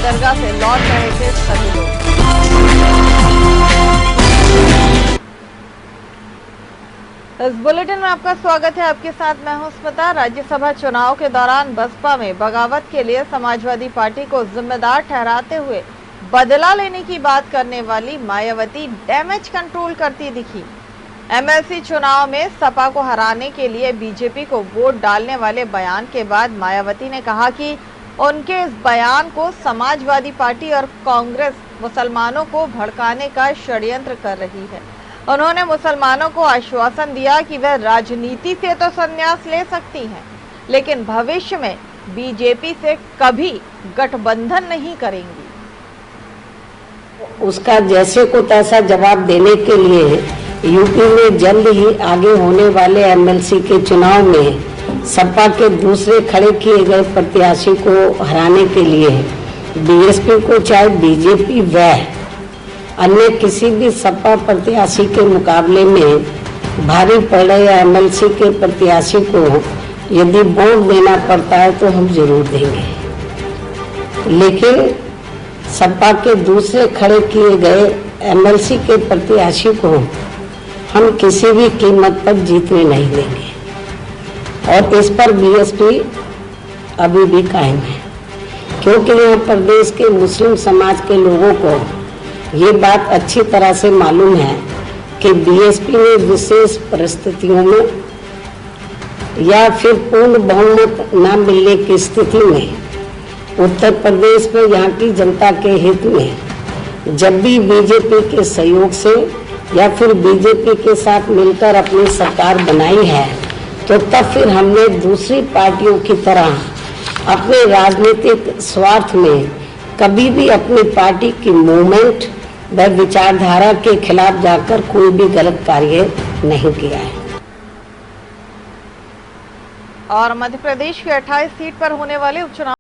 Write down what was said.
दरगाह से लौट रहे थे सभी लोग। इस बुलेटिन में आपका स्वागत है। आपके साथ मैं हूं स्मिता। राज्यसभा चुनाव के दौरान बसपा में बगावत के लिए समाजवादी पार्टी को जिम्मेदार ठहराते हुए बदला लेने की बात करने वाली मायावती डैमेज कंट्रोल करती दिखी। एमएलसी चुनाव में सपा को हराने के लिए बीजेपी को वोट डालने वाले बयान के बाद मायावती ने कहा कि उनके इस बयान को समाजवादी पार्टी और कांग्रेस मुसलमानों को भड़काने का षड्यंत्र कर रही है। उन्होंने मुसलमानों को आश्वासन दिया कि वह राजनीति से तो संन्यास ले सकती हैं, लेकिन भविष्य में बीजेपी से कभी गठबंधन नहीं करेंगी। उसका जैसे को तैसा जवाब देने के लिए यूपी में जल्द ही आगे होने वाले एमएलसी के चुनाव में सपा के दूसरे खड़े किए गए प्रत्याशी को हराने के लिए बीएसपी को चाहे बीजेपी व अन्य किसी भी सपा प्रत्याशी के मुकाबले में भारी पड़ रहे एमएलसी के प्रत्याशी को यदि वोट देना पड़ता है तो हम जरूर देंगे, लेकिन सपा के दूसरे खड़े किए गए एमएलसी के प्रत्याशी को हम किसी भी कीमत पर जीतने नहीं देंगे और इस पर बीएसपी अभी भी कायम है, क्योंकि यहाँ प्रदेश के मुस्लिम समाज के लोगों को ये बात अच्छी तरह से मालूम है कि बीएसपी ने विशेष परिस्थितियों में या फिर पूर्ण बहुमत न मिलने की स्थिति में उत्तर प्रदेश में यहाँ की जनता के हित में जब भी बीजेपी के सहयोग से या फिर बीजेपी के साथ मिलकर अपनी सरकार बनाई है, तो तब फिर हमने दूसरी पार्टियों की तरह अपने राजनीतिक स्वार्थ में कभी भी अपनी पार्टी की मूवमेंट व विचारधारा के खिलाफ जाकर कोई भी गलत कार्य नहीं किया है। और मध्य प्रदेश की 28 सीट पर होने वाले उपचुनाव